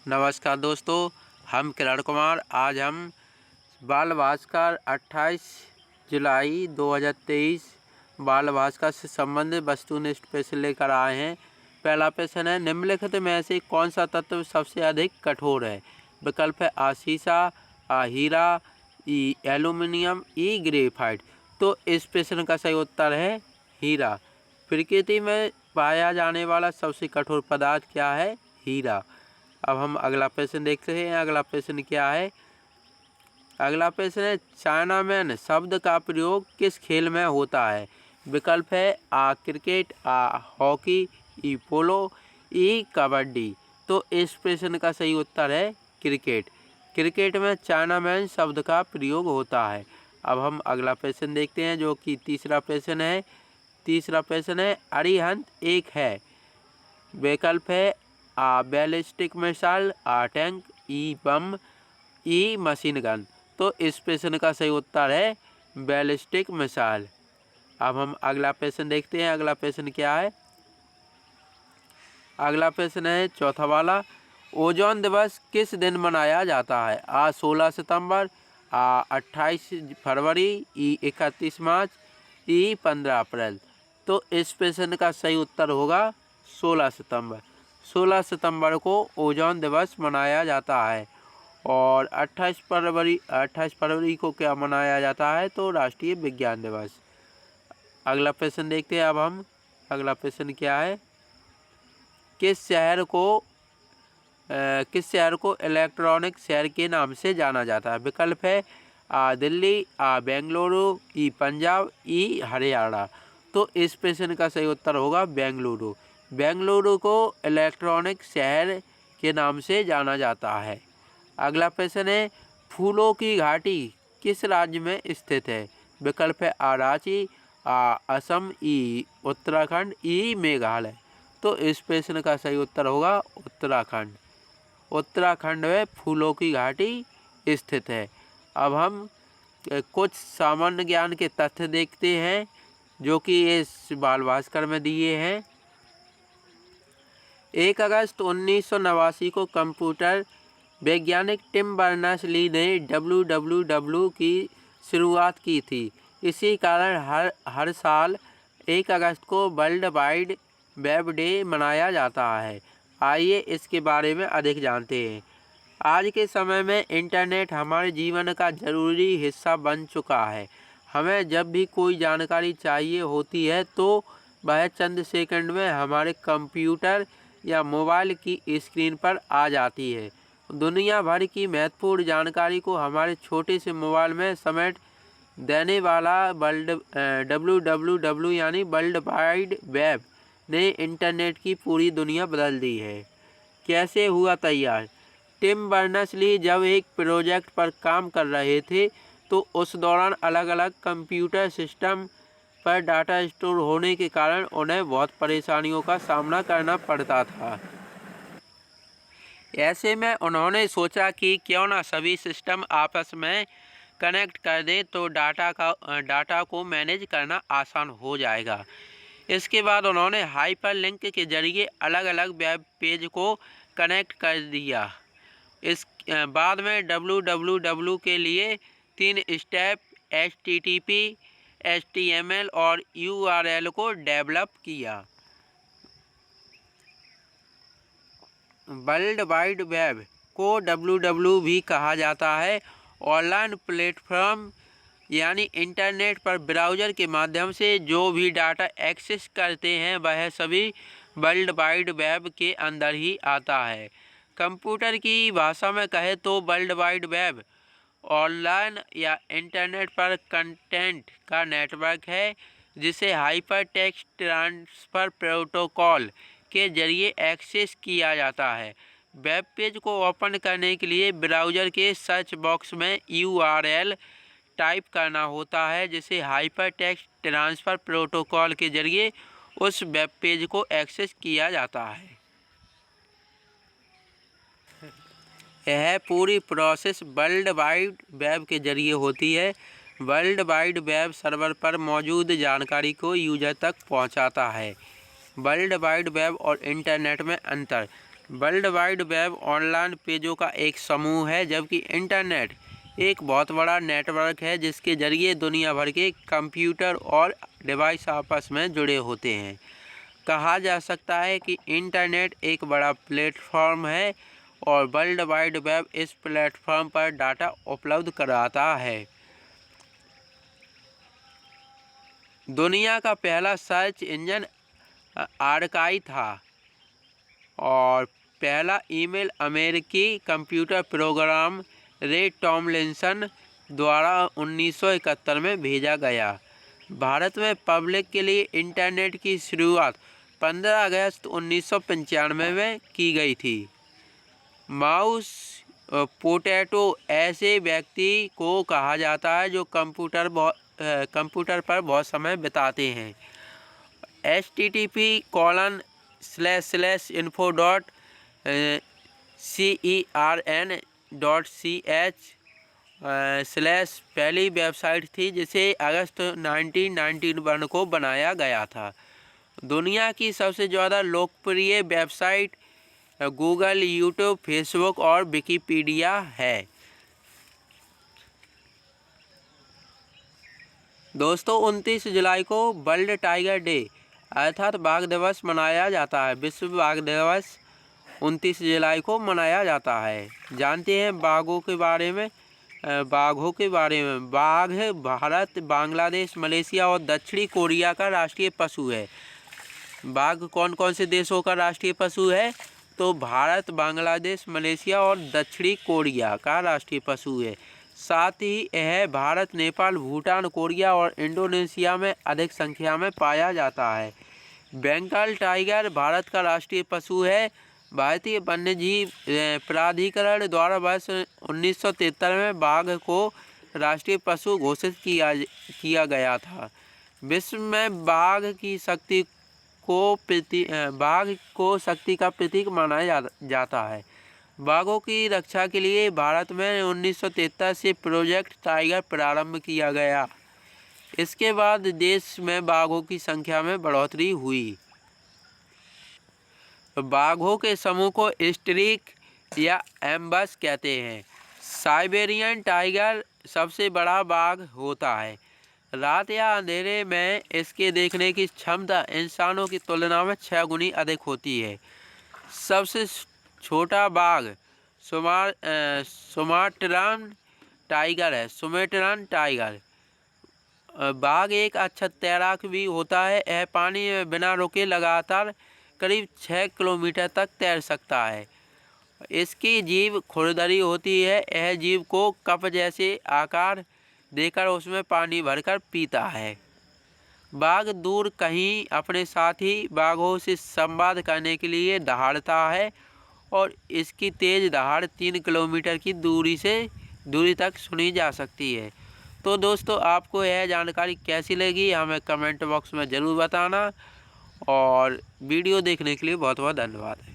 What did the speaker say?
नमस्कार दोस्तों, हम किरण कुमार। आज हम बाल भास्कर 28 जुलाई 2023 बाल भास्कर से संबंधित वस्तुनिष्ठ प्रश्न लेकर आए हैं। पहला प्रश्न है, निम्नलिखित में से कौन सा तत्व सबसे अधिक कठोर है? विकल्प है आ शीशा, आ हीरा, ई एल्यूमिनियम, ई ग्रेफाइट। तो इस प्रश्न का सही उत्तर है हीरा। प्रकृति में पाया जाने वाला सबसे कठोर पदार्थ क्या है? हीरा। अब हम अगला प्रश्न देखते हैं। अगला प्रश्न क्या है? अगला प्रश्न है, चाइनामैन शब्द का प्रयोग किस खेल में होता है? विकल्प है आ क्रिकेट, आ हॉकी, ई पोलो, ई कबड्डी। तो इस प्रश्न का सही उत्तर है क्रिकेट। क्रिकेट में चाइनामैन शब्द का प्रयोग होता है। अब हम अगला प्रश्न देखते हैं, जो कि तीसरा प्रश्न है। तीसरा प्रश्न है, अरिहंत एक है। विकल्प है आ बैलिस्टिक मिसाइल, आ टैंक, ई बम, ई मशीन गन। तो इस प्रश्न का सही उत्तर है बैलिस्टिक मिसाइल। अब हम अगला प्रश्न देखते हैं। अगला प्रश्न क्या है? अगला प्रश्न है चौथा वाला, ओजोन दिवस किस दिन मनाया जाता है? आ 16 सितंबर, आ 28 फरवरी, ई 31 मार्च, ई 15 अप्रैल। तो इस प्रश्न का सही उत्तर होगा 16 सितंबर। 16 सितंबर को ओजोन दिवस मनाया जाता है। और 28 फरवरी को क्या मनाया जाता है? तो राष्ट्रीय विज्ञान दिवस। अगला प्रश्न देखते हैं अब हम। अगला प्रश्न क्या है? किस शहर को इलेक्ट्रॉनिक शहर के नाम से जाना जाता है? विकल्प है आ दिल्ली, आ बेंगलुरु, ई पंजाब, ई हरियाणा। तो इस प्रश्न का सही उत्तर होगा बेंगलुरु। बेंगलुरु को इलेक्ट्रॉनिक शहर के नाम से जाना जाता है। अगला प्रश्न है, फूलों की घाटी किस राज्य में स्थित है? विकल्प है आ रांची, आ असम, ई उत्तराखंड, ई मेघालय। तो इस प्रश्न का सही उत्तर होगा उत्तराखंड। उत्तराखंड में फूलों की घाटी स्थित है। अब हम कुछ सामान्य ज्ञान के तथ्य देखते हैं, जो कि इस बाल भास्कर में दिए हैं। 1 अगस्त 1989 को कंप्यूटर वैज्ञानिक टिम बर्नर्स-ली ने WWW की शुरुआत की थी। इसी कारण हर साल 1 अगस्त को वर्ल्ड वाइड वेब डे मनाया जाता है। आइए इसके बारे में अधिक जानते हैं। आज के समय में इंटरनेट हमारे जीवन का ज़रूरी हिस्सा बन चुका है। हमें जब भी कोई जानकारी चाहिए होती है तो वह चंद सेकंड में हमारे कंप्यूटर या मोबाइल की स्क्रीन पर आ जाती है। दुनिया भर की महत्वपूर्ण जानकारी को हमारे छोटे से मोबाइल में समेट देने वाला WWW यानी वर्ल्ड वाइड वेब ने इंटरनेट की पूरी दुनिया बदल दी है। कैसे हुआ तैयार? टिम बर्नर्स-ली जब एक प्रोजेक्ट पर काम कर रहे थे तो उस दौरान अलग अलग कंप्यूटर सिस्टम पर डाटा स्टोर होने के कारण उन्हें बहुत परेशानियों का सामना करना पड़ता था। ऐसे में उन्होंने सोचा कि क्यों ना सभी सिस्टम आपस में कनेक्ट कर दें तो डाटा को मैनेज करना आसान हो जाएगा। इसके बाद उन्होंने हाइपरलिंक के जरिए अलग अलग वेब पेज को कनेक्ट कर दिया। इस बाद में WWW के लिए 3 स्टेप HTTP, HTML और URL को डेवलप किया। वर्ल्ड वाइड वेब को WWW भी कहा जाता है। ऑनलाइन प्लेटफॉर्म यानी इंटरनेट पर ब्राउज़र के माध्यम से जो भी डाटा एक्सेस करते हैं वह सभी वर्ल्ड वाइड वेब के अंदर ही आता है। कंप्यूटर की भाषा में कहे तो वर्ल्ड वाइड वेब ऑनलाइन या इंटरनेट पर कंटेंट का नेटवर्क है, जिसे हाइपर टेक्स्ट ट्रांसफ़र प्रोटोकॉल के जरिए एक्सेस किया जाता है। वेब पेज को ओपन करने के लिए ब्राउज़र के सर्च बॉक्स में URL टाइप करना होता है, जिसे हाइपर टेक्स्ट ट्रांसफ़र प्रोटोकॉल के जरिए उस वेब पेज को एक्सेस किया जाता है। यह पूरी प्रोसेस वर्ल्ड वाइड वेब के जरिए होती है। वर्ल्ड वाइड वेब सर्वर पर मौजूद जानकारी को यूजर तक पहुंचाता है। वर्ल्ड वाइड वेब और इंटरनेट में अंतर। वर्ल्ड वाइड वेब ऑनलाइन पेजों का एक समूह है, जबकि इंटरनेट एक बहुत बड़ा नेटवर्क है जिसके जरिए दुनिया भर के कंप्यूटर और डिवाइस आपस में जुड़े होते हैं। कहा जा सकता है कि इंटरनेट एक बड़ा प्लेटफॉर्म है और वर्ल्ड वाइड वेब इस प्लेटफॉर्म पर डाटा उपलब्ध कराता है। दुनिया का पहला सर्च इंजन आर्काई था और पहला ईमेल अमेरिकी कंप्यूटर प्रोग्राम रे टॉमलिंसन द्वारा 1971 में भेजा गया। भारत में पब्लिक के लिए इंटरनेट की शुरुआत 15 अगस्त 1995 में की गई थी। माउस पोटैटो ऐसे व्यक्ति को कहा जाता है जो कंप्यूटर पर बहुत समय बिताते हैं। http://info.cern.ch/ पहली वेबसाइट थी जिसे अगस्त 1991 को बनाया गया था। दुनिया की सबसे ज़्यादा लोकप्रिय वेबसाइट गूगल, यूट्यूब, फेसबुक और विकिपीडिया है। दोस्तों, 29 जुलाई को वर्ल्ड टाइगर डे अर्थात बाघ दिवस मनाया जाता है। विश्व बाघ दिवस 29 जुलाई को मनाया जाता है। जानते हैं बाघों के बारे में। बाघ भारत, बांग्लादेश, मलेशिया और दक्षिणी कोरिया का राष्ट्रीय पशु है। बाघ कौन कौन से देशों का राष्ट्रीय पशु है? तो भारत, बांग्लादेश, मलेशिया और दक्षिणी कोरिया का राष्ट्रीय पशु है। साथ ही यह भारत, नेपाल, भूटान, कोरिया और इंडोनेशिया में अधिक संख्या में पाया जाता है। बंगाल टाइगर भारत का राष्ट्रीय पशु है। भारतीय वन्यजीव प्राधिकरण द्वारा वर्ष 1973 में बाघ को राष्ट्रीय पशु घोषित किया गया था। विश्व में बाघ को शक्ति का प्रतीक माना जाता है। बाघों की रक्षा के लिए भारत में 1973 से प्रोजेक्ट टाइगर प्रारंभ किया गया। इसके बाद देश में बाघों की संख्या में बढ़ोतरी हुई। बाघों के समूह को स्ट्रीक या एम्बस कहते हैं। साइबेरियन टाइगर सबसे बड़ा बाघ होता है। रात या अंधेरे में इसके देखने की क्षमता इंसानों की तुलना में 6 गुनी अधिक होती है। सबसे छोटा बाघ सुमाट्रान टाइगर है। सुमाट्रान टाइगर बाघ एक अच्छा तैराक भी होता है। यह पानी में बिना रुके लगातार करीब 6 किलोमीटर तक तैर सकता है। इसकी जीभ खुरदरी होती है। यह जीभ को कप जैसे आकार देकर उसमें पानी भरकर पीता है। बाघ दूर कहीं अपने साथी बाघों से संवाद करने के लिए दहाड़ता है और इसकी तेज़ दहाड़ 3 किलोमीटर की दूरी तक सुनी जा सकती है। तो दोस्तों, आपको यह जानकारी कैसी लगी हमें कमेंट बॉक्स में ज़रूर बताना और वीडियो देखने के लिए बहुत बहुत धन्यवाद।